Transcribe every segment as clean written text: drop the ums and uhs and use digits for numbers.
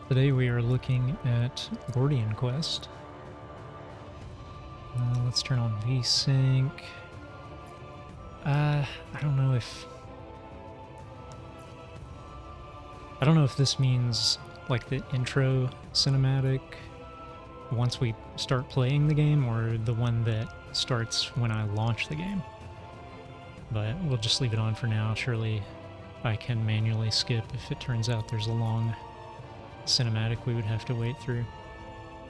Today we are looking at Gordian Quest. Let's turn on VSync. I don't know if... I don't know if this means like the intro cinematic once we start playing the game or the one that starts when I launch the game. But we'll just leave it on for now. Surely I can manually skip if it turns out there's a long cinematic we would have to wait through.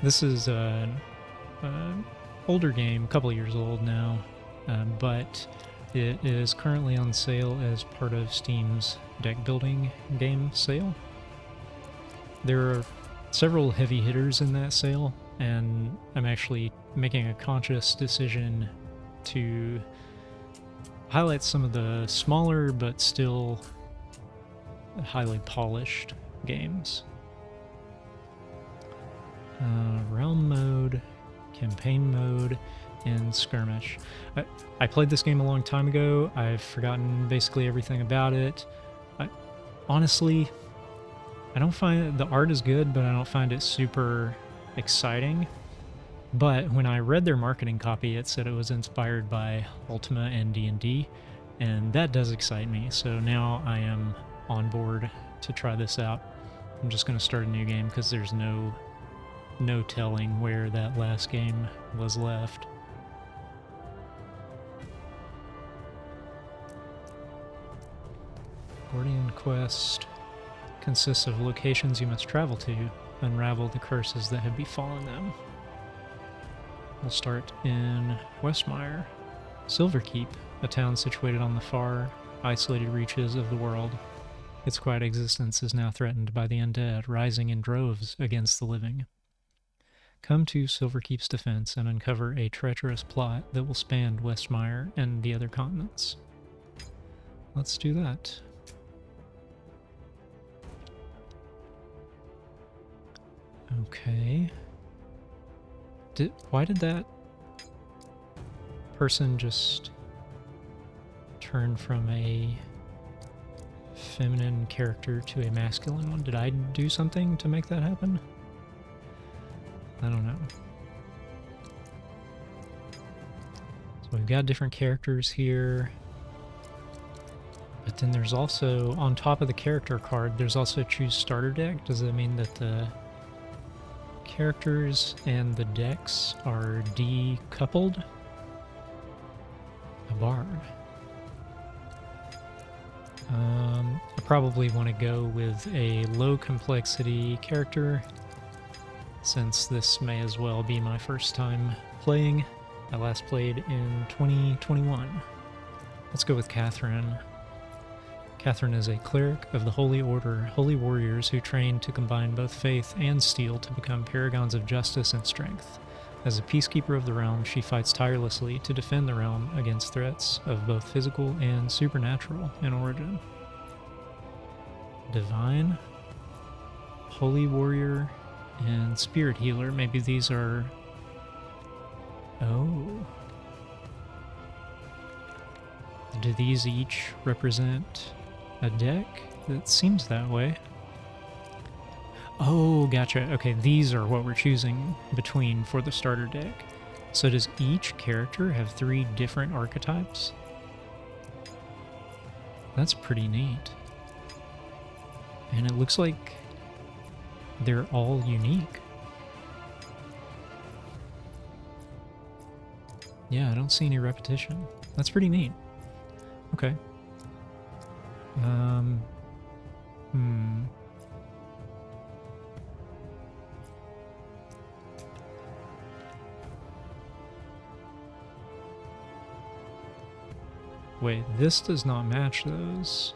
This is an older game, a couple years old now, but it is currently on sale as part of Steam's deck building game sale. There are several heavy hitters in that sale, and I'm actually making a conscious decision to highlight some of the smaller but still highly polished games. Realm mode, campaign mode, and skirmish. I played this game a long time ago. I've forgotten basically everything about it. Honestly, I don't find the art is good, but I don't find it super exciting. But when I read their marketing copy, it said it was inspired by Ultima and D&D, and that does excite me. So now I am on board to try this out. I'm just going to start a new game because there's no telling where that last game was left. Gordian Quest consists of locations you must travel to, unravel the curses that have befallen them. We'll start in Westmire, Silverkeep, a town situated on the far, isolated reaches of the world. Its quiet existence is now threatened by the undead, rising in droves against the living. Come to Silverkeep's defense and uncover a treacherous plot that will span Westmire and the other continents. Let's do that. Okay. Why did that person just turn from a feminine character to a masculine one? Did I do something to make that happen? I don't know. So we've got different characters here. But then there's also, on top of the character card, there's also choose starter deck. Does that mean that the characters and the decks are decoupled? A bard. I probably want to go with a low complexity character, since this may as well be my first time playing. I last played in 2021. Let's go with Catherine. Catherine is a cleric of the Holy Order, holy warriors who train to combine both faith and steel to become paragons of justice and strength. As a peacekeeper of the realm, she fights tirelessly to defend the realm against threats of both physical and supernatural in origin. Divine, holy warrior, and spirit healer. Maybe these are... Oh. Do these each represent a deck? It seems that way. Oh, gotcha. Okay, these are what we're choosing between for the starter deck. So does each character have 3 different archetypes? That's pretty neat. And it looks like they're all unique. Yeah, I don't see any repetition. That's pretty neat. Okay. Wait, this does not match those.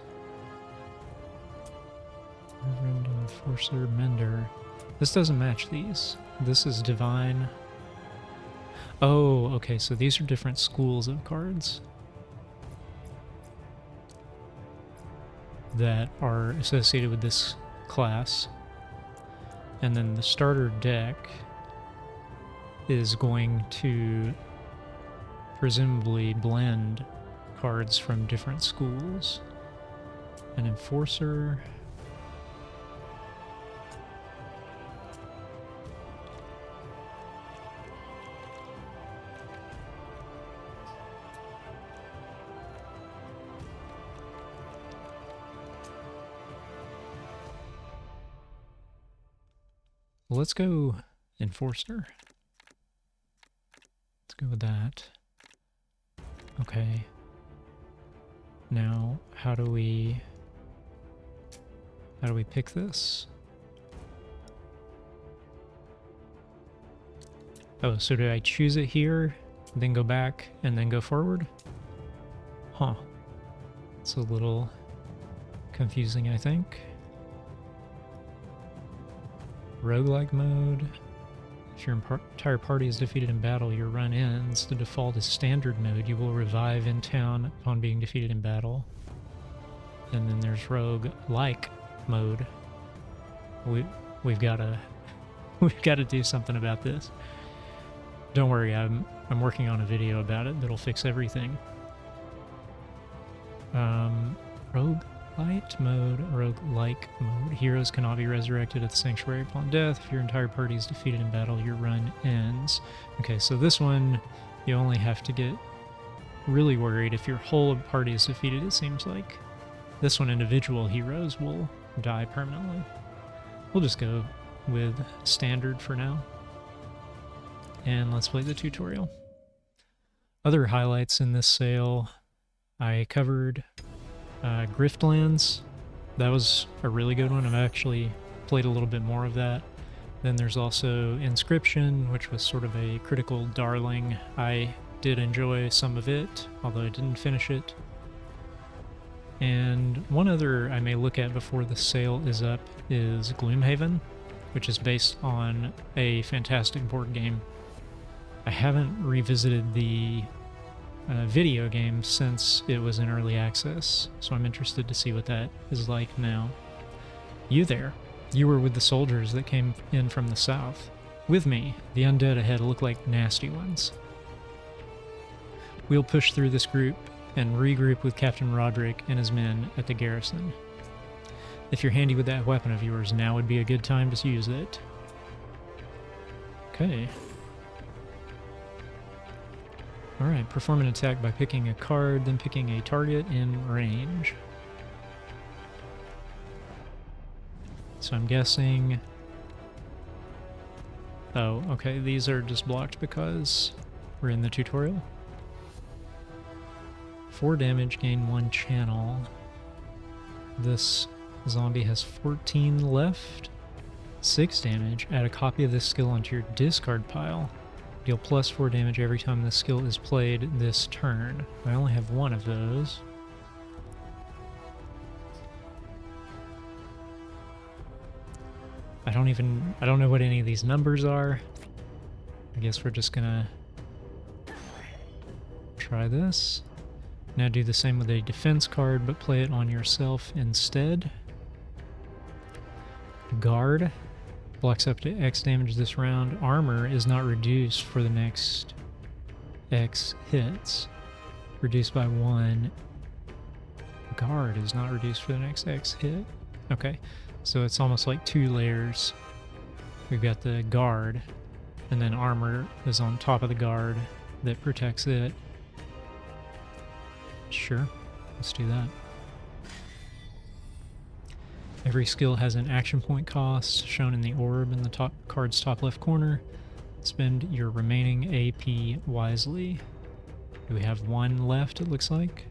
Reverend, Enforcer, Mender. This doesn't match these. This is Divine. Oh, okay, so these are different schools of cards that are associated with this class. And then the starter deck is going to presumably blend cards from different schools. An Enforcer. Well, let's go Enforcer. Let's go with that. Okay. Now, how do we pick this? Oh, so do I choose it here, then go back, and then go forward? Huh. It's a little confusing, I think. Roguelike mode. If your entire party is defeated in battle, your run ends. The default is standard mode. You will revive in town upon being defeated in battle. And then there's roguelike mode. We've got to do something about this. Don't worry, I'm working on a video about it that'll fix everything. Roguelite mode, roguelike mode. Heroes cannot be resurrected at the sanctuary upon death. If your entire party is defeated in battle, your run ends. Okay, so this one, you only have to get really worried if your whole party is defeated, it seems like. This one, individual heroes will die permanently. We'll just go with standard for now. And let's play the tutorial. Other highlights in this sale, I covered Griftlands. That was a really good one. I've actually played a little bit more of that. Then there's also Inscription, which was sort of a critical darling. I did enjoy some of it, although I didn't finish it. And one other I may look at before the sale is up is Gloomhaven, which is based on a fantastic board game. I haven't revisited the video game since it was in early access, so I'm interested to see what that is like now. You there. You were with the soldiers that came in from the south. With me, the undead ahead look like nasty ones. We'll push through this group and regroup with Captain Roderick and his men at the garrison. If you're handy with that weapon of yours, now would be a good time to use it. Okay. Alright, perform an attack by picking a card, then picking a target in range. So I'm guessing... Oh, okay, these are just blocked because we're in the tutorial. 4 damage, gain 1 channel. This zombie has 14 left. 6 damage, add a copy of this skill onto your discard pile. Deal plus 4 damage every time this skill is played this turn. I only have 1 of those. I don't know what any of these numbers are. I guess we're just gonna try this. Now do the same with a defense card, but play it on yourself instead. Guard. Blocks up to X damage this round. Armor is not reduced for the next X hits. Reduced by 1. Guard is not reduced for the next X hit. Okay, so it's almost like 2 layers. We've got the guard, and then armor is on top of the guard that protects it. Sure, let's do that. Every skill has an action point cost shown in the orb in the top card's top left corner. Spend your remaining AP wisely. Do we have 1 left, it looks like?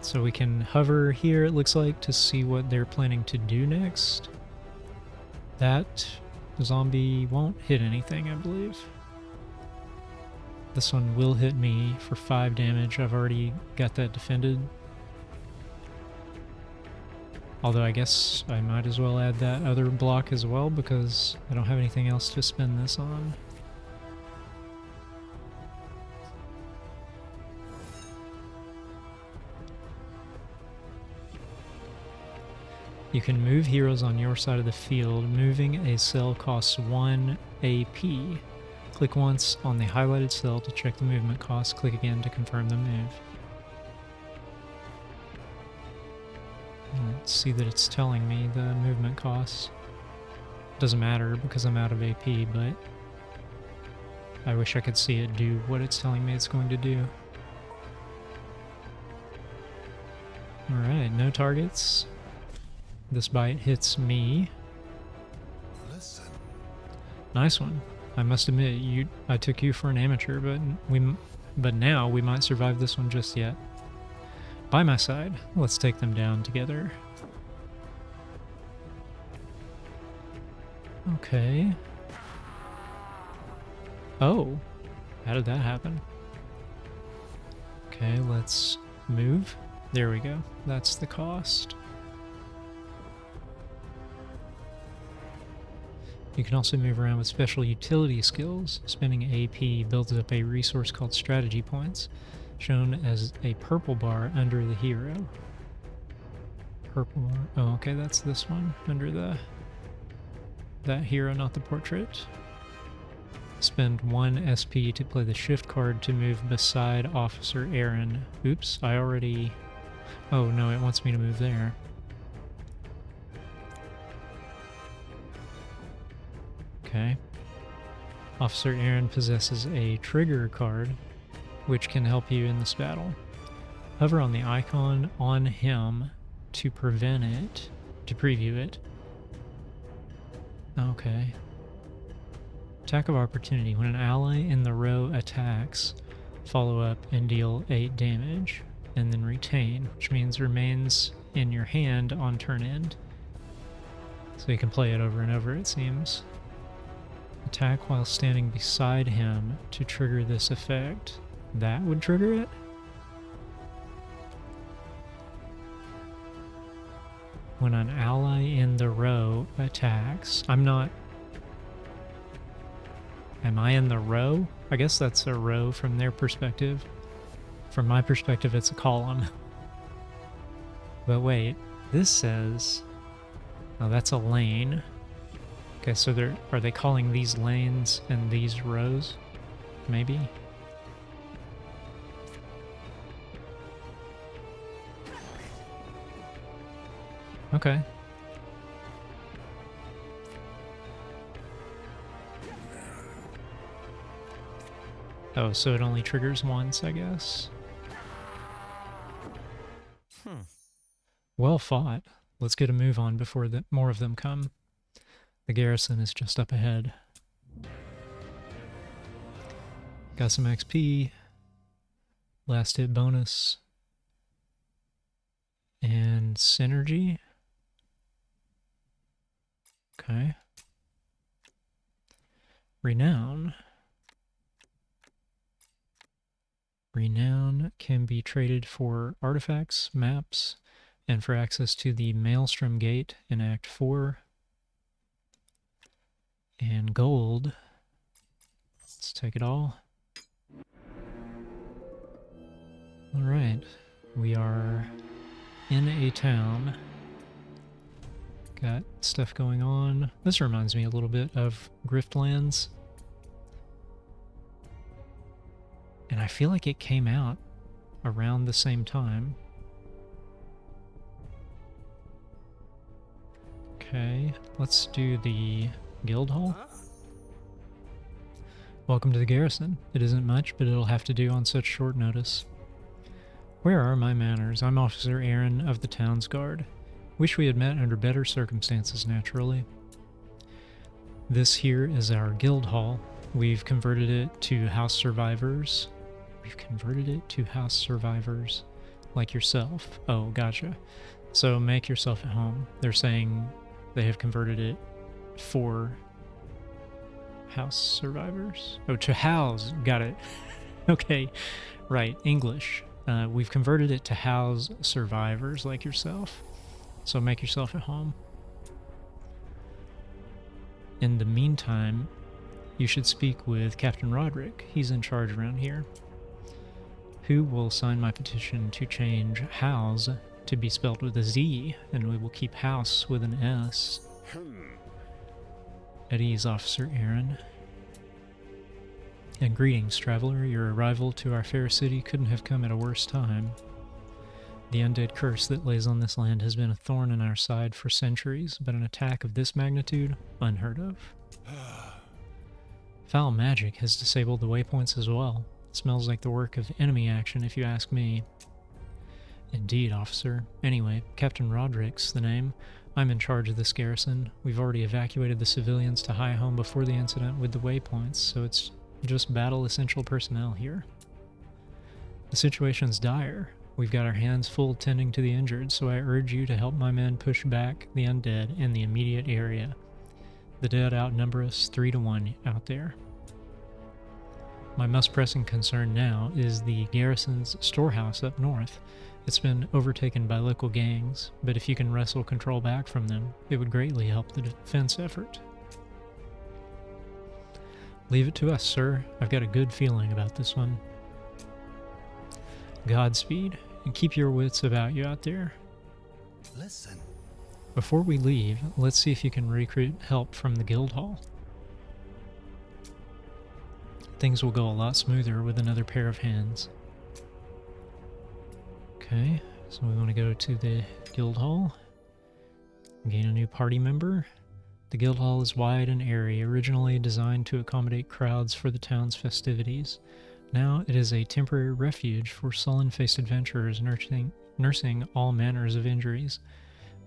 So we can hover here, it looks like, to see what they're planning to do next. That zombie won't hit anything, I believe. This one will hit me for 5 damage. I've already got that defended. Although I guess I might as well add that other block as well because I don't have anything else to spend this on. You can move heroes on your side of the field. Moving a cell costs 1 AP. Click once on the highlighted cell to check the movement cost. Click again to confirm the move. Let's see that it's telling me the movement costs. Doesn't matter because I'm out of AP, but I wish I could see it do what it's telling me it's going to do. Alright, no targets. This bite hits me. Listen. Nice one. I must admit, I took you for an amateur, but now we might survive this one just yet. By my side, let's take them down together. Okay. Oh, how did that happen? Okay, let's move. There we go. That's the cost. You can also move around with special utility skills. Spending AP builds up a resource called strategy points, shown as a purple bar under the hero. Purple bar. Oh, okay, that's this one under that hero, not the portrait. Spend 1 SP to play the shift card to move beside Officer Aaron. Oops, I already... Oh no, it wants me to move there. Okay. Officer Aaron possesses a trigger card, which can help you in this battle. Hover on the icon on him to preview it. Okay. Attack of opportunity. When an ally in the row attacks, follow up and deal 8 damage, and then retain, which means remains in your hand on turn end. So you can play it over and over, it seems. Attack while standing beside him to trigger this effect. That would trigger it? When an ally in the row attacks. Am I in the row? I guess that's a row from their perspective. From my perspective, it's a column. But wait, this says... Oh, that's a lane. Okay, so are they calling these lanes and these rows? Maybe? Okay. Oh, so it only triggers once, I guess. Well fought. Let's get a move on before more of them come. The garrison is just up ahead. Got some XP. Last hit bonus. And synergy. Okay. Renown. Renown can be traded for artifacts, maps, and for access to the Maelstrom Gate in Act 4. And gold. Let's take it all. Alright. We are in a town. Got stuff going on. This reminds me a little bit of Griftlands. And I feel like it came out around the same time. Okay, let's do the guild hall. Welcome to the garrison. It isn't much, but it'll have to do on such short notice. Where are my manners? I'm Officer Aaron of the Town's Guard. Wish we had met under better circumstances, naturally. This here is our guild hall. We've converted it to house survivors. Like yourself. Oh, gotcha. So make yourself at home. They're saying they have converted it for house survivors. Oh, to house. Got it. Okay. Right. English. We've converted it to house survivors like yourself. So make yourself at home. In the meantime, you should speak with Captain Roderick. He's in charge around here. Who will sign my petition to change house to be spelled with a Z, and we will keep house with an S. At ease, Officer Aaron. And greetings, traveler. Your arrival to our fair city couldn't have come at a worse time. The undead curse that lays on this land has been a thorn in our side for centuries, but an attack of this magnitude, unheard of. Foul magic has disabled the waypoints as well. It smells like the work of enemy action, if you ask me. Indeed, officer. Anyway, Captain Roderick's the name. I'm in charge of this garrison. We've already evacuated the civilians to High Home before the incident with the waypoints, so it's just battle essential personnel here. The situation's dire. We've got our hands full tending to the injured, so I urge you to help my men push back the undead in the immediate area. The dead outnumber us 3 to 1 out there. My most pressing concern now is the garrison's storehouse up north. It's been overtaken by local gangs, but if you can wrestle control back from them, it would greatly help the defense effort. Leave it to us, sir. I've got a good feeling about this one. Godspeed, and keep your wits about you out there. Listen. Before we leave, let's see if you can recruit help from the guild hall. Things will go a lot smoother with another pair of hands. Okay, so we want to go to the guild hall, gain a new party member. The guild hall is wide and airy, originally designed to accommodate crowds for the town's festivities. Now it is a temporary refuge for sullen-faced adventurers nursing all manners of injuries.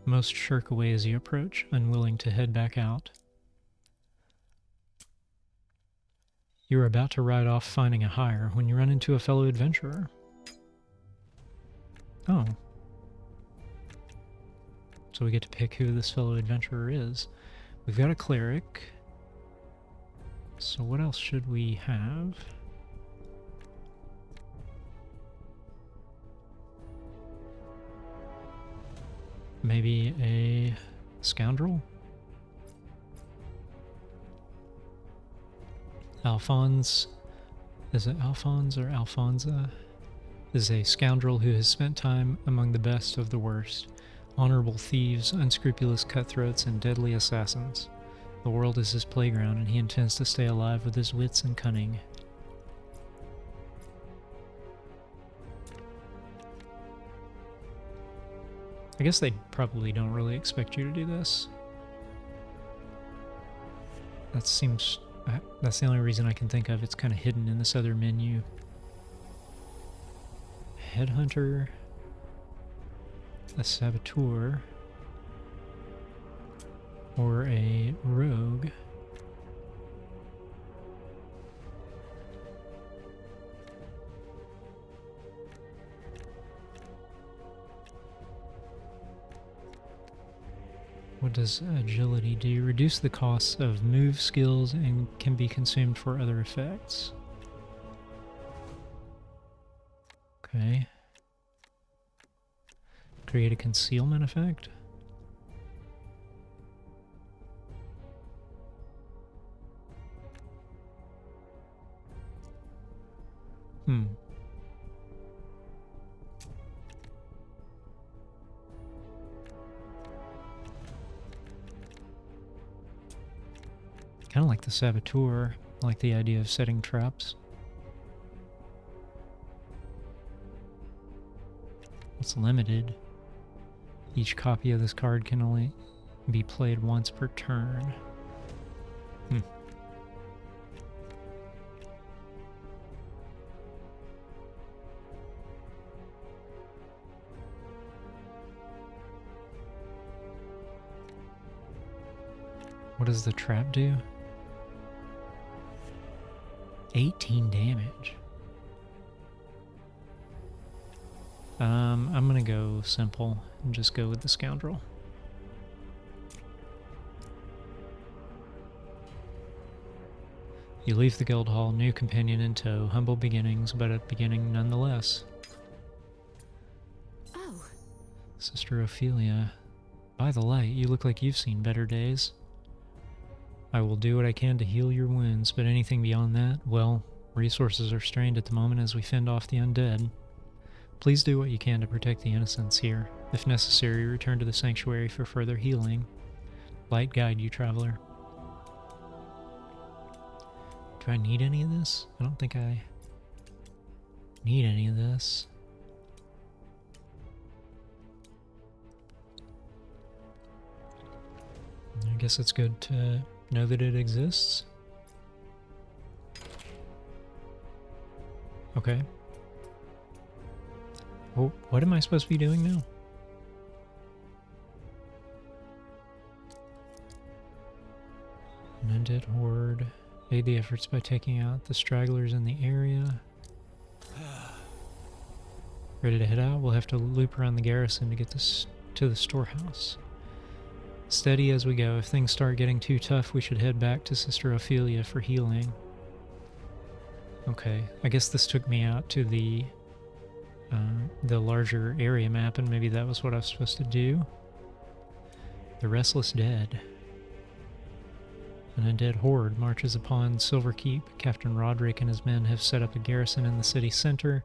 Most shirk away as you approach, unwilling to head back out. You are about to ride off finding a hire when you run into a fellow adventurer. Oh. So we get to pick who this fellow adventurer is. We've got a cleric. So what else should we have? Maybe a scoundrel? Alphonse, is it Alphonse or Alfonza? Is a scoundrel who has spent time among the best of the worst. Honorable thieves, unscrupulous cutthroats, and deadly assassins. The world is his playground, and he intends to stay alive with his wits and cunning. I guess they probably don't really expect you to do this. That's the only reason I can think of. It's kind of hidden in this other menu. Headhunter, a saboteur, or a rogue. What does agility do? Reduce the costs of move skills and can be consumed for other effects. Okay. Create a concealment effect. Kind of like the saboteur, I like the idea of setting traps. It's limited. Each copy of this card can only be played once per turn. What does the trap do? 18 damage. I'm gonna go simple and just go with the scoundrel. You leave the guild hall, new companion in tow, humble beginnings, but a beginning nonetheless. Oh. Sister Ophelia, by the light, you look like you've seen better days. I will do what I can to heal your wounds, but anything beyond that, well, resources are strained at the moment as we fend off the undead. Please do what you can to protect the innocents here. If necessary, return to the sanctuary for further healing. Light guide you, traveler. Do I need any of this? I don't think I need any of this. I guess it's good to know that it exists. Okay. What am I supposed to be doing now? An undead horde. Aid the efforts by taking out the stragglers in the area. Ready to head out? We'll have to loop around the garrison to get this to the storehouse. Steady as we go. If things start getting too tough, we should head back to Sister Ophelia for healing. Okay, I guess this took me out to the larger area map, and maybe that was what I was supposed to do. The Restless Dead. An undead horde marches upon Silver Keep. Captain Roderick and his men have set up a garrison in the city center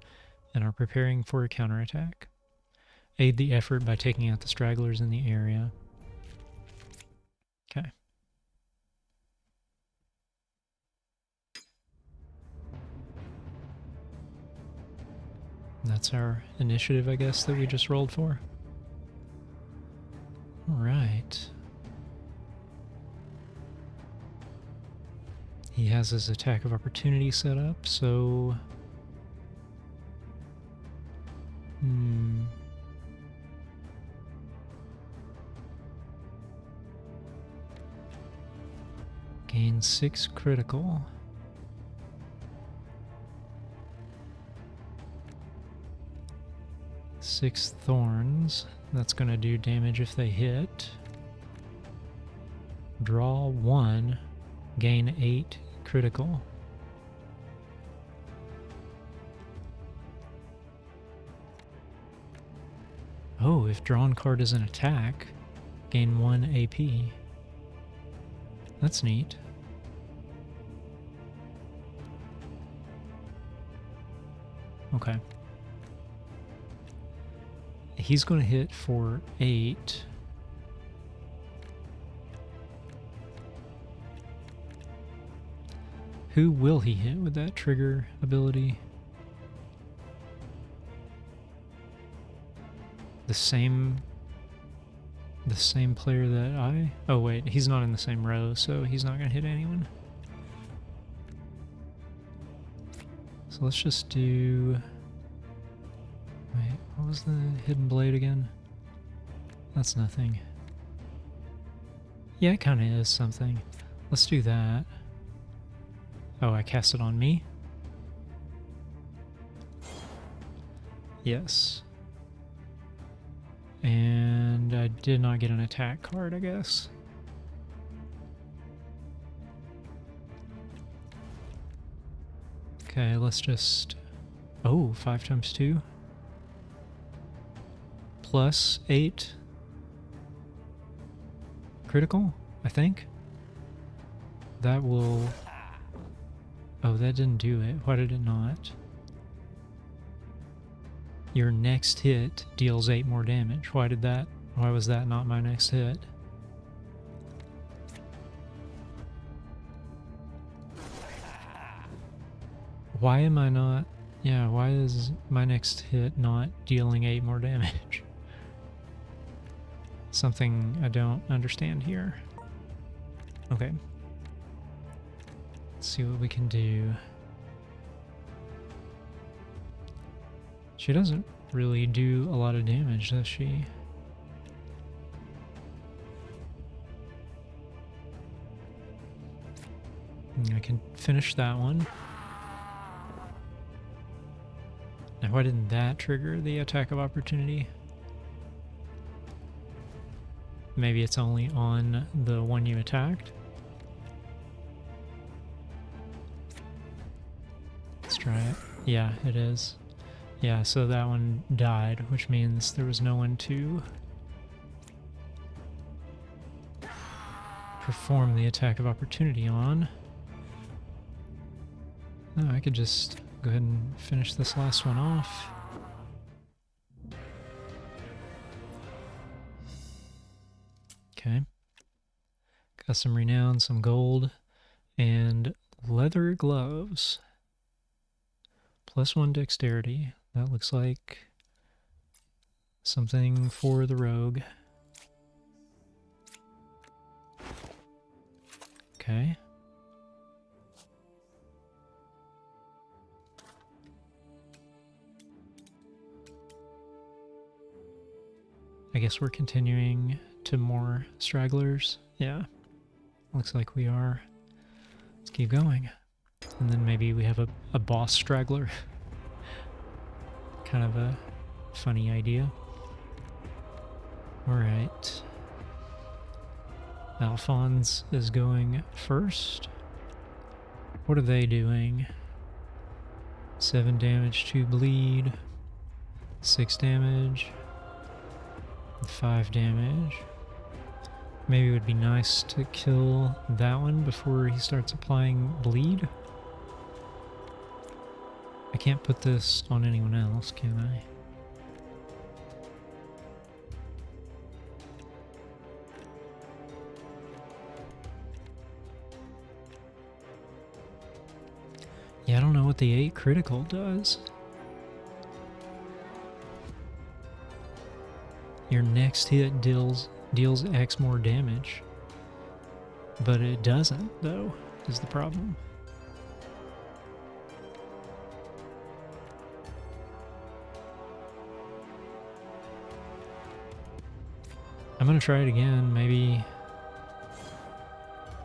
and are preparing for a counterattack. Aid the effort by taking out the stragglers in the area. Okay. That's our initiative, I guess, that we just rolled for. Alright. He has his attack of opportunity set up, so... Gain 6 critical. Six thorns. That's going to do damage if they hit. Draw 1. Gain 8 critical. Oh, if drawn card is an attack, gain 1 AP. That's neat. Okay. He's going to hit for 8. Who will he hit with that trigger ability? The same player that I... Oh wait, he's not in the same row, so he's not going to hit anyone. So let's just do... Wait, what was the hidden blade again? That's nothing. Yeah, it kind of is something. Let's do that. Oh, I cast it on me? Yes. And I did not get an attack card, I guess. Okay, let's just... Oh, 5 times 2. Plus 8. Critical, I think. That will... Oh, that didn't do it. Why did it not? Your next hit deals 8 more damage. Why was that not my next hit? Why am I not... Yeah, why is my next hit not dealing 8 more damage? Something I don't understand here. Okay. Let's see what we can do. She doesn't really do a lot of damage, does she? I can finish that one. Now, why didn't that trigger the attack of opportunity? Maybe it's only on the one you attacked? Let's try it. Yeah, it is. Yeah, so that one died, which means there was no one to perform the attack of opportunity on. No, I could just go ahead and finish this last one off. Okay. Got some renown, some gold, and leather gloves. +1 dexterity. That looks like something for the rogue. Okay. I guess we're continuing to more stragglers. Yeah, looks like we are. Let's keep going. And then maybe we have a boss straggler. Kind of a funny idea. Alright. Alphonse is going first. What are they doing? 7 damage, 2 bleed, 6 damage, 5 damage. Maybe it would be nice to kill that one before he starts applying bleed. I can't put this on anyone else, can I? Yeah, I don't know what the 8 critical does. Your next hit deals X more damage. But it doesn't, though, is the problem. I'm gonna try it again. Maybe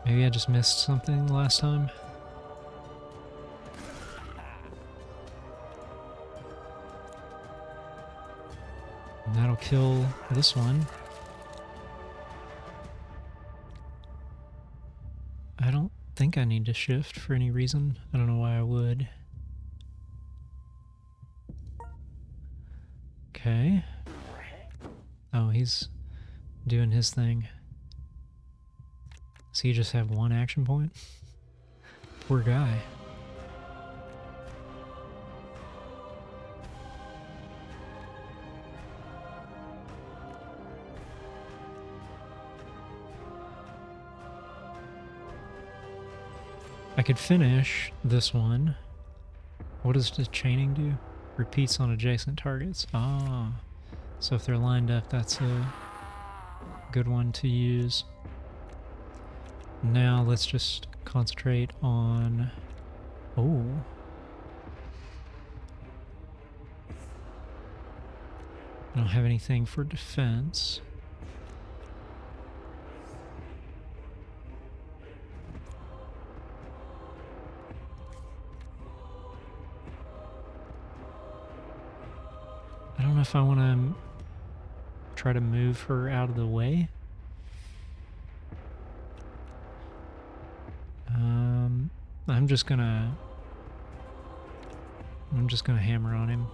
I just missed something last time. And that'll kill this one. I don't think I need to shift for any reason. I don't know why I would. Okay. Oh, he's doing his thing. So you just have one action point? Poor guy. I could finish this one. What does the chaining do? Repeats on adjacent targets. Ah. So if they're lined up, that's a good one to use. Now let's just concentrate on... Oh. I don't have anything for defense. I don't know if I want to try to move her out of the way. I'm just gonna hammer on him.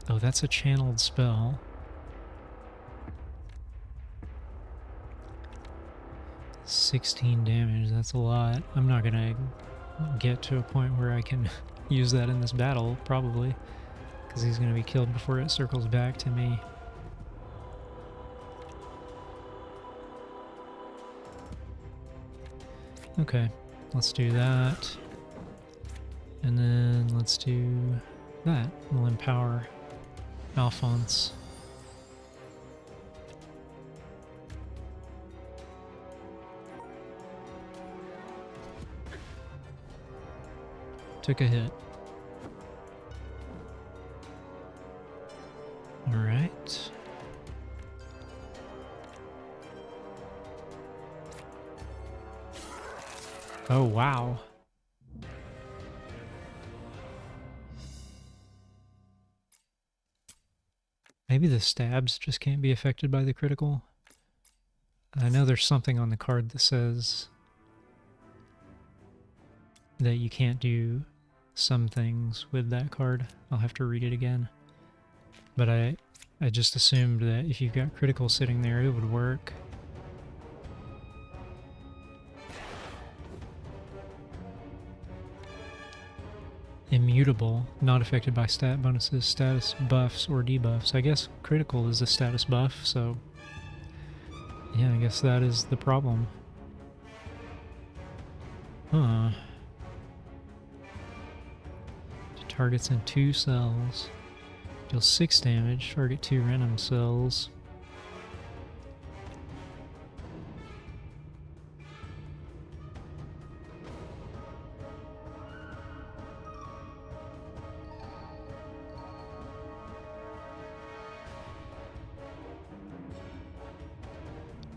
Oh, that's a channeled spell. $16 damage, that's a lot. I'm not gonna get to a point where I can use that in this battle, probably, because he's gonna be killed before it circles back to me. Okay, let's do that. And then let's do that. We'll empower Alphonse. Took a hit. All right. Oh, wow. Maybe the stabs just can't be affected by the critical. I know there's something on the card that says that you can't do some things with that card. I'll have to read it again. But I just assumed that if you've got critical sitting there, it would work. Immutable, not affected by stat bonuses, status buffs, or debuffs. I guess critical is a status buff, so yeah, I guess that is the problem. Huh. Targets in 2 cells. Deals 6 damage, target 2 random cells.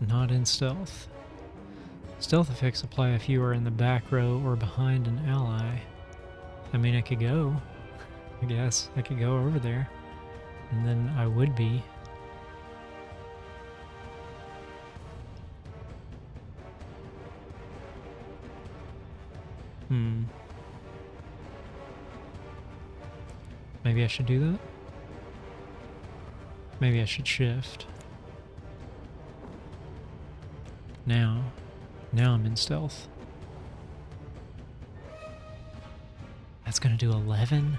Not in stealth. Stealth effects apply if you are in the back row or behind an ally. I mean, I could go. I guess I could go over there. And then I would be. Maybe I should do that? Maybe I should shift. Now I'm in stealth. That's gonna do 11?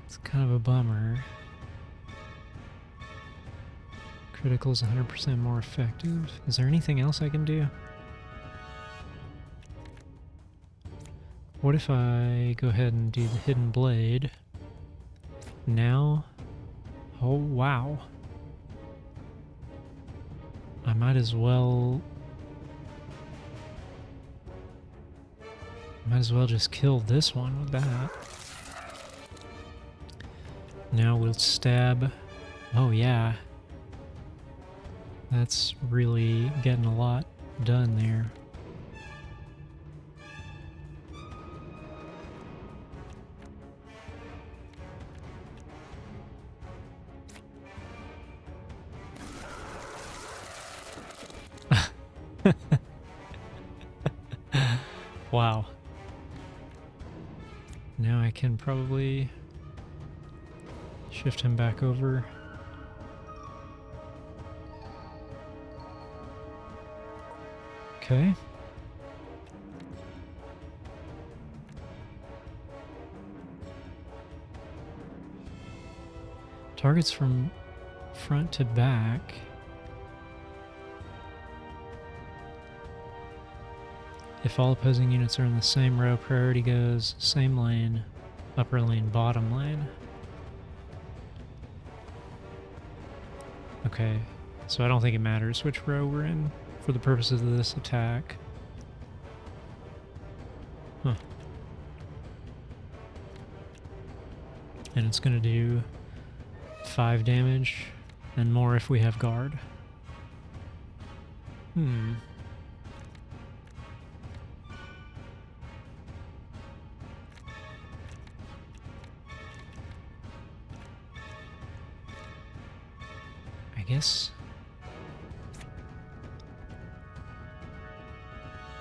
It's kind of a bummer. Critical is 100% more effective. Is there anything else I can do? What if I go ahead and do the hidden blade? Now? Oh, wow. I might as well just kill this one with that. Now we'll stab. Oh yeah. That's really getting a lot done there. Wow. Now I can probably shift him back over. Okay. Targets from front to back. If all opposing units are in the same row, priority goes same lane, upper lane, bottom lane. Okay, so I don't think it matters which row we're in for the purposes of this attack. Huh. And it's gonna do 5 damage and more if we have guard.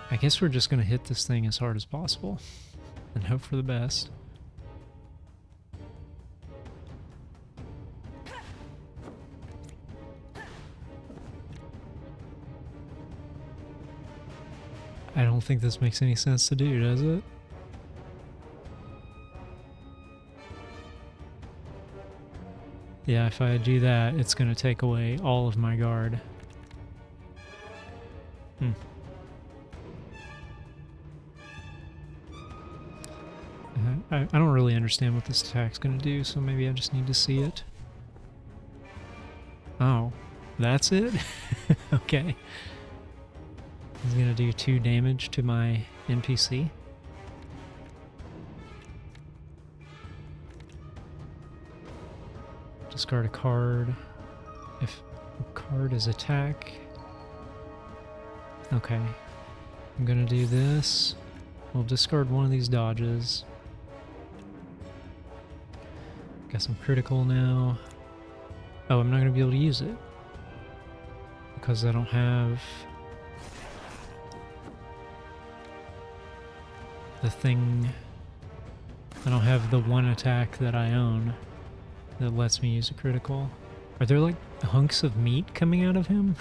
I guess we're just gonna hit this thing as hard as possible and hope for the best. I don't think this makes any sense to do, does it? Yeah, if I do that, it's going to take away all of my guard. I don't really understand what this attack's going to do, so maybe I just need to see it. Oh, that's it? Okay. He's going to do 2 damage to my NPC. Discard a card. If a card is attack. Okay. I'm gonna do this. We'll discard one of these dodges. Guess I'm critical now. Oh, I'm not gonna be able to use it. Because I don't have the thing. I don't have the one attack that I own that lets me use a critical. Are there like hunks of meat coming out of him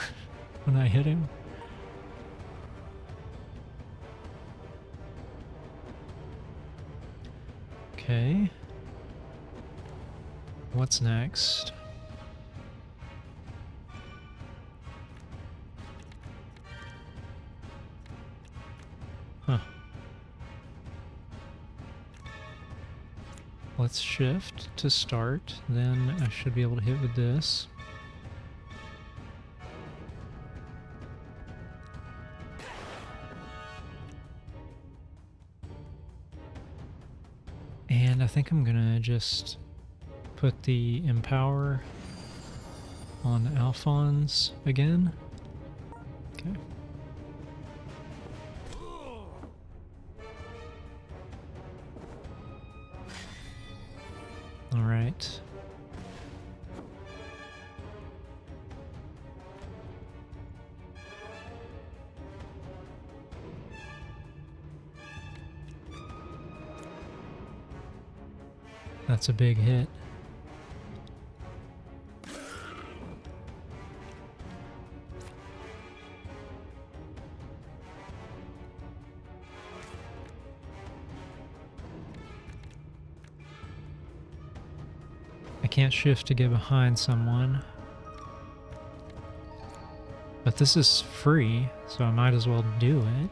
when I hit him? Okay. What's next? Huh. Let's shift to start, then I should be able to hit with this. And I think I'm gonna just put the Empower on Alphonse again. Okay. All right. That's a big hit. I can't shift to get behind someone. But this is free, so I might as well do it.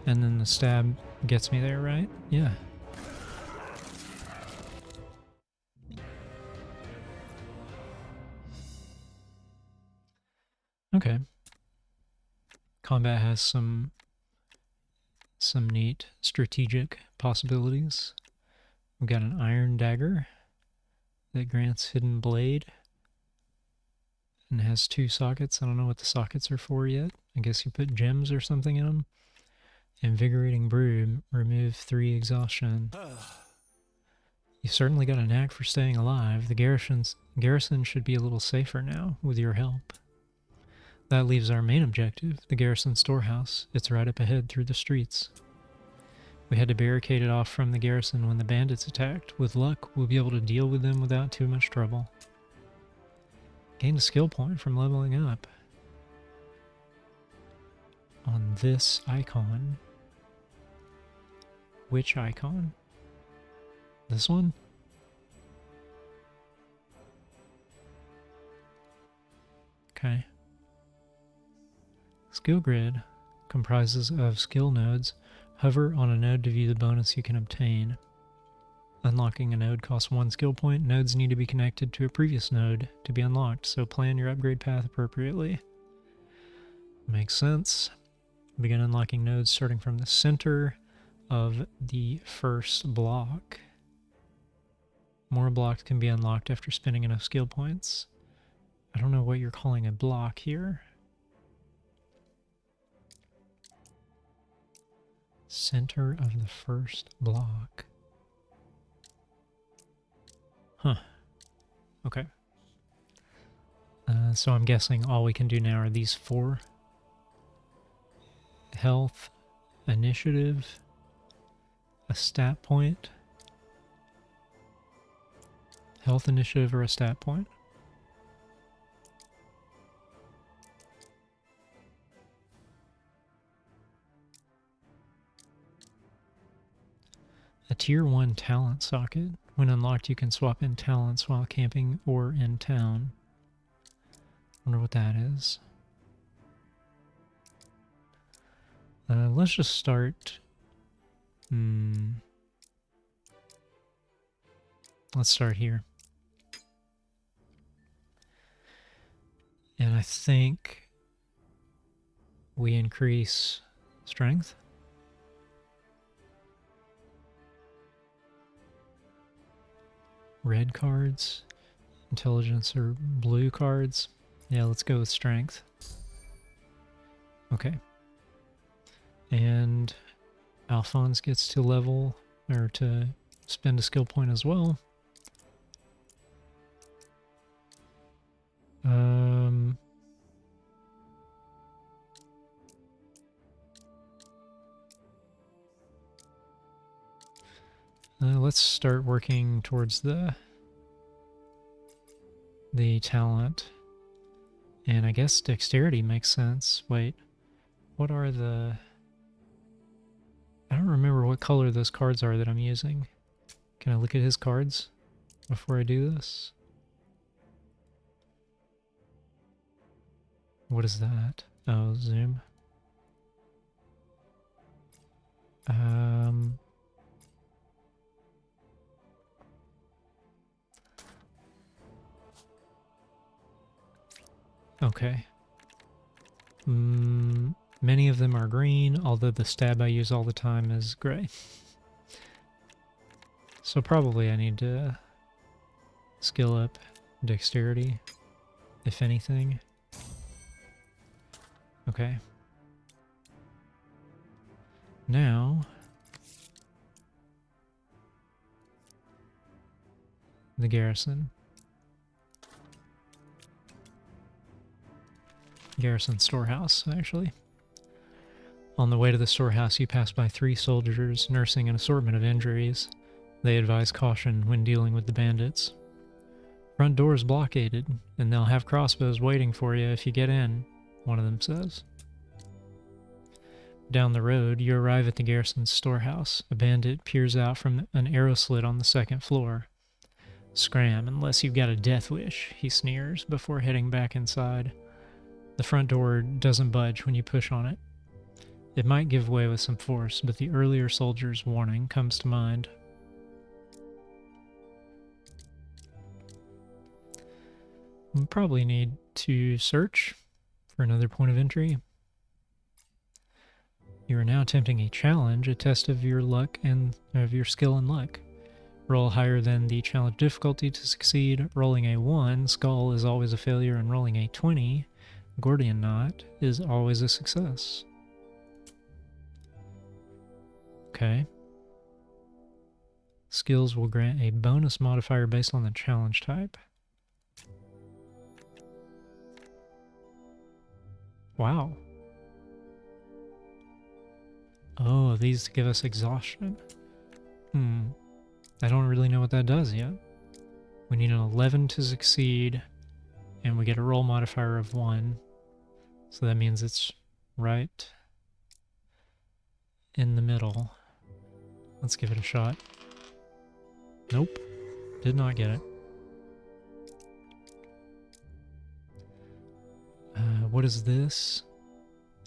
And then the stab gets me there, right? Yeah. Okay. Combat has some neat strategic possibilities. We've got an iron dagger that grants hidden blade and has 2 sockets. I don't know what the sockets are for yet. I guess you put gems or something in them. Invigorating brew, remove 3 exhaustion. You certainly got a knack for staying alive. The garrison should be a little safer now with your help. That leaves our main objective, the garrison storehouse. It's right up ahead through the streets. We had to barricade it off from the garrison when the bandits attacked. With luck, we'll be able to deal with them without too much trouble. Gained a skill point from leveling up. On this icon. Which icon? This one? Okay. Skill grid comprises of skill nodes. Hover on a node to view the bonus you can obtain. Unlocking a node costs 1 skill point. Nodes need to be connected to a previous node to be unlocked, so plan your upgrade path appropriately. Makes sense. Begin unlocking nodes starting from the center of the first block. More blocks can be unlocked after spending enough skill points. I don't know what you're calling a block here. Center of the first block. Huh. Okay. So I'm guessing all we can do now are these 4. Health, initiative, a stat point. Health, initiative, or a stat point. A tier 1 talent socket. When unlocked, you can swap in talents while camping or in town. Wonder what that is. Let's just start. Let's start here. And I think we increase strength. Red cards, intelligence, or blue cards. Yeah, let's go with strength. Okay. And Alphonse gets to level, or to spend a skill point as well. Let's start working towards the talent. And I guess dexterity makes sense. Wait, what are the... I don't remember what color those cards are that I'm using. Can I look at his cards before I do this? What is that? Oh, zoom. Okay. Many of them are green, although the stab I use all the time is gray. So probably I need to skill up dexterity, if anything. Okay. Now, the garrison. Garrison storehouse, actually. On the way to the storehouse, you pass by 3 soldiers nursing an assortment of injuries. They advise caution when dealing with the bandits. Front door is blockaded, and they'll have crossbows waiting for you if you get in, one of them says. Down the road, you arrive at the garrison's storehouse. A bandit peers out from an arrow slit on the 2nd floor. Scram, unless you've got a death wish, he sneers before heading back inside. The front door doesn't budge when you push on it. It might give way with some force, but the earlier soldier's warning comes to mind. We probably need to search for another point of entry. You are now attempting a challenge, a test of your luck and of your skill and luck. Roll higher than the challenge difficulty to succeed. Rolling a 1, skull, is always a failure, and rolling a 20, Gordian knot, is always a success. Okay. Skills will grant a bonus modifier based on the challenge type. Wow. Oh, these give us exhaustion. I don't really know what that does yet. We need an 11 to succeed, and we get a roll modifier of 1. So that means it's right in the middle. Let's give it a shot. Nope. Did not get it. What is this?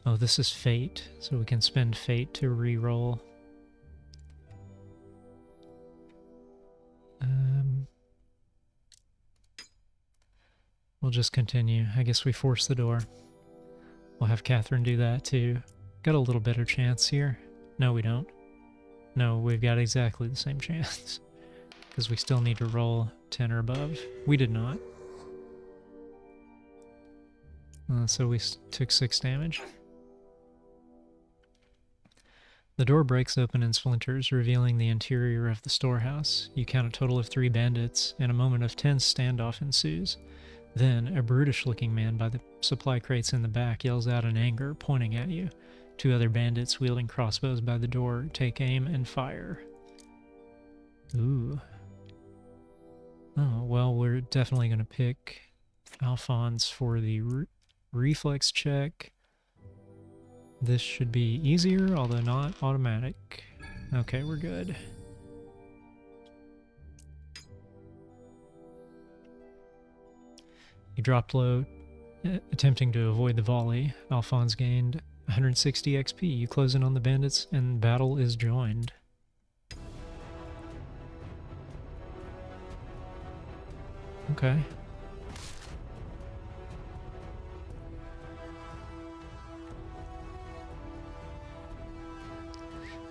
Oh, this is fate. So we can spend fate to re-roll. We'll just continue. I guess we force the door. We'll have Catherine do that too. Got a little better chance here. No, we don't. No, we've got exactly the same chance. Because we still need to roll 10 or above. We did not. So we took 6 damage. The door breaks open in splinters, revealing the interior of the storehouse. You count a total of 3 bandits, and a moment of tense standoff ensues. Then, a brutish-looking man by the supply crates in the back yells out in anger, pointing at you. 2 other bandits wielding crossbows by the door take aim and fire. Ooh. Oh, well, we're definitely going to pick Alphonse for the reflex check. This should be easier, although not automatic. Okay, we're good. You dropped low, attempting to avoid the volley. Alphonse gained 160 XP. You close in on the bandits, and battle is joined. Okay.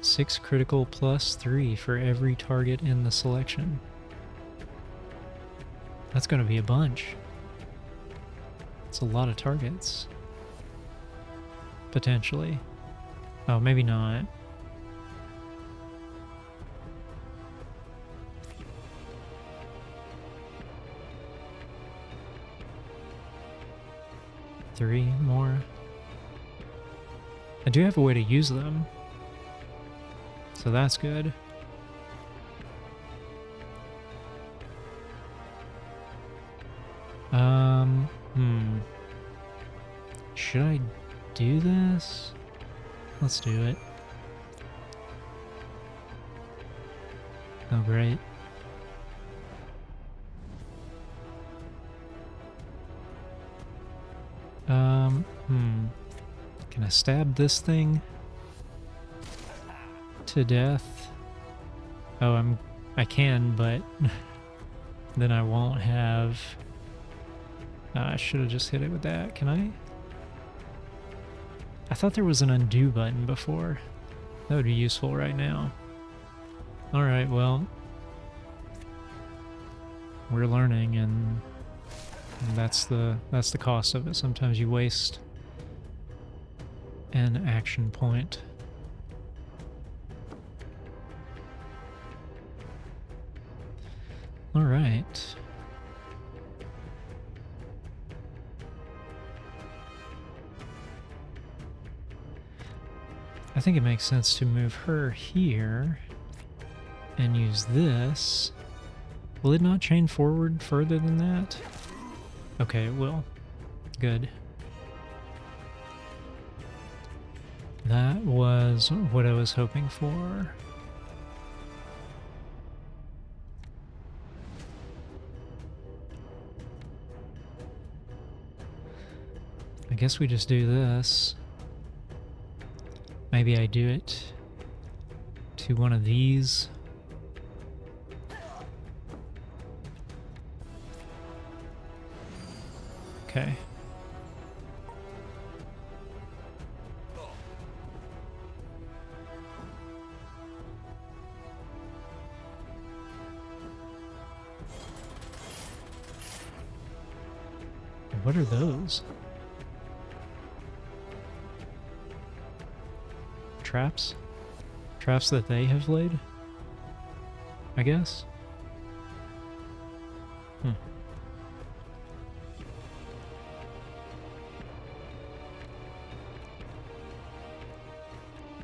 Six critical plus 3 for every target in the selection. That's going to be a bunch. It's a lot of targets. Potentially. Oh, maybe not. Three more. I do have a way to use them. So that's good. Should I do this? Let's do it. Oh, great. Can I stab this thing to death? Oh, I can, but then I won't have... I should have just hit it with that. Can I? I thought there was an undo button before. That would be useful right now. Alright, well, we're learning, and that's the cost of it. Sometimes you waste an action point. All right. I think it makes sense to move her here and use this. Will it not chain forward further than that? Okay, it will. Good. That was what I was hoping for. I guess we just do this. Maybe I do it to one of these. Okay. What are those? Traps? Traps that they have laid? I guess?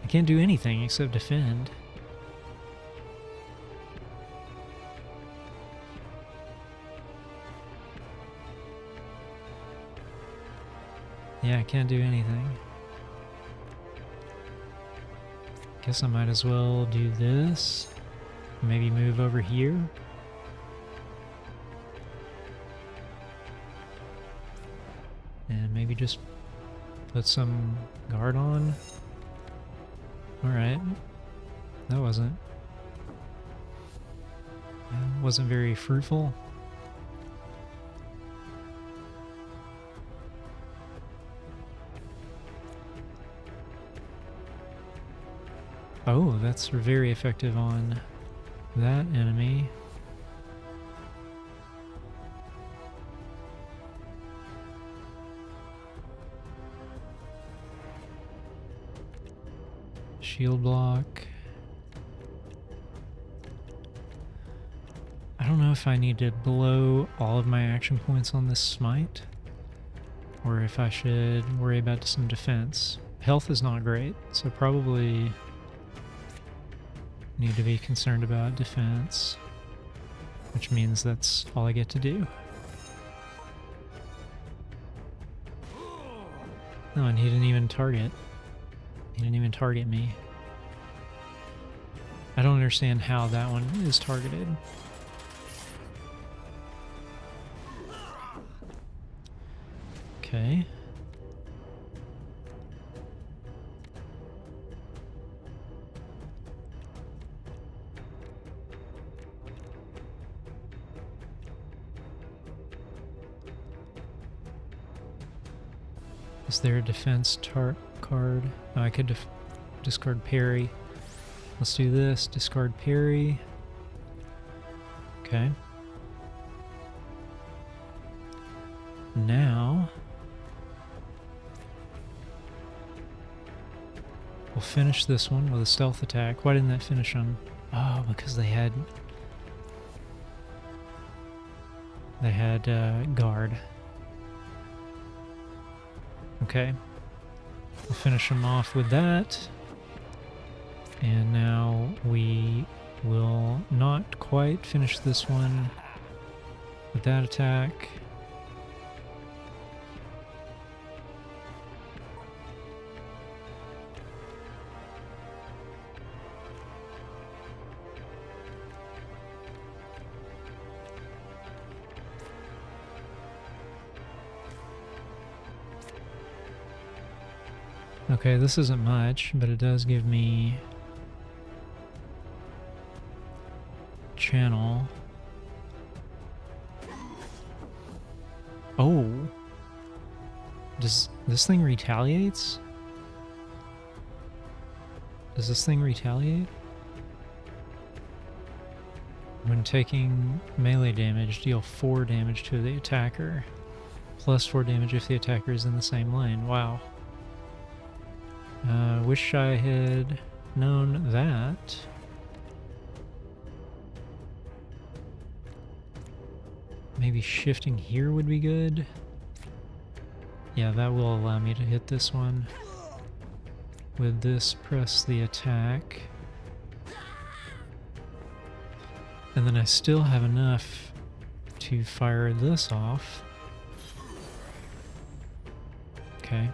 I can't do anything except defend. Yeah, I can't do anything. Guess I might as well do this. Maybe move over here. And maybe just put some guard on. Alright. That wasn't very fruitful. Oh, that's very effective on that enemy. Shield block. I don't know if I need to blow all of my action points on this smite, or if I should worry about some defense. Health is not great, so probably need to be concerned about defense, which means that's all I get to do. Oh, and he didn't even target. He didn't even target me. I don't understand how that one is targeted. Okay. Is there a defense card? Oh, I could discard parry. Let's do this. Discard parry. Okay. Now we'll finish this one with a stealth attack. Why didn't that finish them? Oh, because they had guard. Okay, we'll finish them off with that. And now we will not quite finish this one with that attack. Okay, this isn't much, but it does give me channel. Oh. Does this thing retaliates? Does this thing retaliate? When taking melee damage, deal 4 damage to the attacker, plus 4 damage if the attacker is in the same lane. Wow. Wish I had known that. Maybe shifting here would be good. Yeah, that will allow me to hit this one. With this, press the attack. And then I still have enough to fire this off. Okay.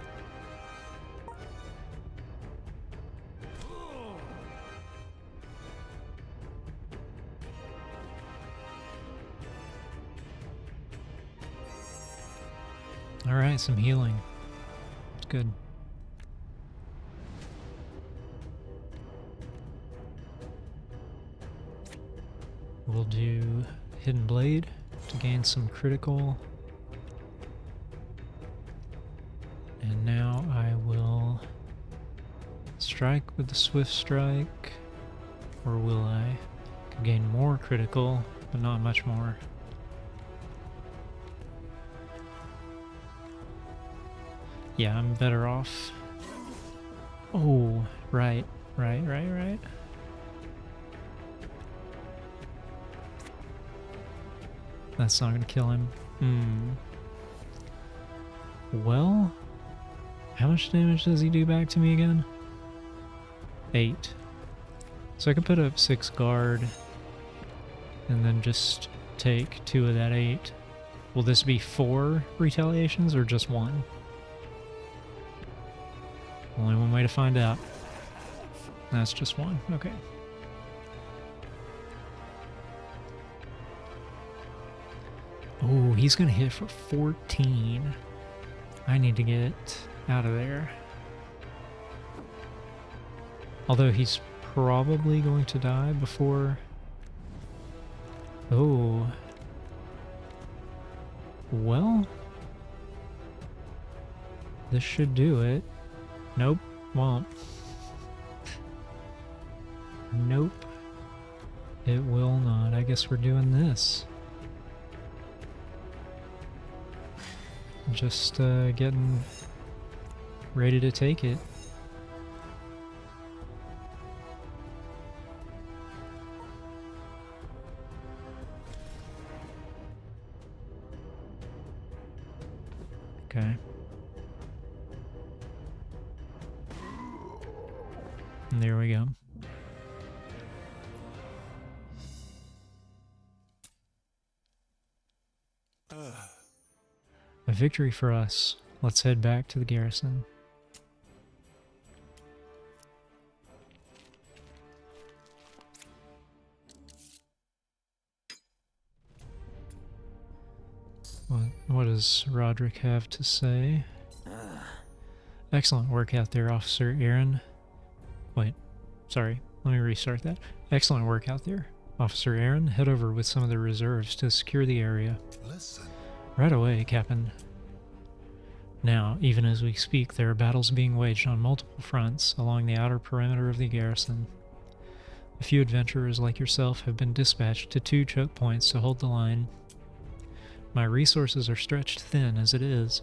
Alright, some healing. It's good. We'll do Hidden Blade to gain some critical. And now I will strike with the Swift Strike. Or will I? Could gain more critical, but not much more. Yeah, I'm better off. Oh, right. That's not gonna kill him. Well, how much damage does he do back to me again? 8. So I could put up 6 guard and then just take 2 of that 8. Will this be 4 retaliations or just 1? Only one way to find out. That's just 1. Okay. Oh, he's gonna hit for 14. I need to get out of there. Although he's probably going to die before... Oh. Well. This should do it. Nope, won't. Nope. It will not. I guess we're doing this. Just getting ready to take it. Okay. And there we go. A victory for us. Let's head back to the garrison. What does Roderick have to say? Excellent work out there, Officer Aaron. Wait, sorry, let me restart that. Excellent work out there. Officer Aaron, head over with some of the reserves to secure the area. Listen. Right away, Captain. Now, even as we speak, there are battles being waged on multiple fronts along the outer perimeter of the garrison. A few adventurers like yourself have been dispatched to 2 choke points to hold the line. My resources are stretched thin as it is.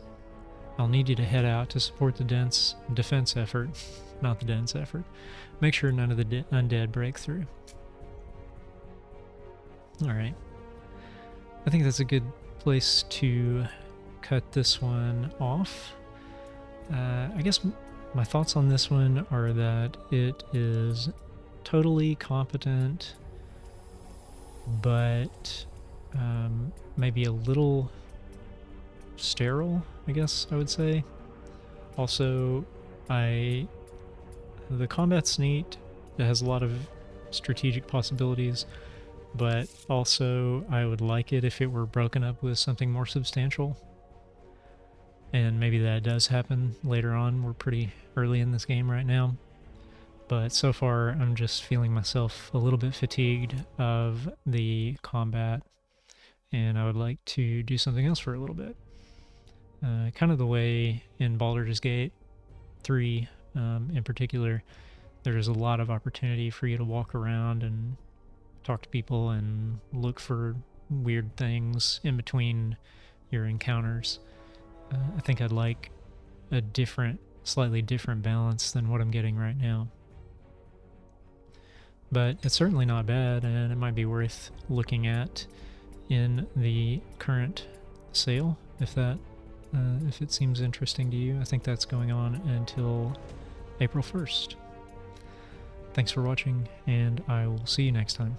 I'll need you to head out to support the defense effort. Not the dense effort. Make sure none of the undead break through. Alright. I think that's a good place to cut this one off. I guess my thoughts on this one are that it is totally competent, but maybe a little sterile, I guess I would say. Also, the combat's neat. It has a lot of strategic possibilities, but also I would like it if it were broken up with something more substantial. And maybe that does happen later on. We're pretty early in this game right now. But so far, I'm just feeling myself a little bit fatigued of the combat, and I would like to do something else for a little bit. Kind of the way in Baldur's Gate 3 in particular, there's a lot of opportunity for you to walk around and talk to people and look for weird things in between your encounters. I think I'd like a slightly different balance than what I'm getting right now. But it's certainly not bad, and it might be worth looking at in the current sale if it seems interesting to you. I think that's going on until April 1st. Thanks for watching, and I will see you next time.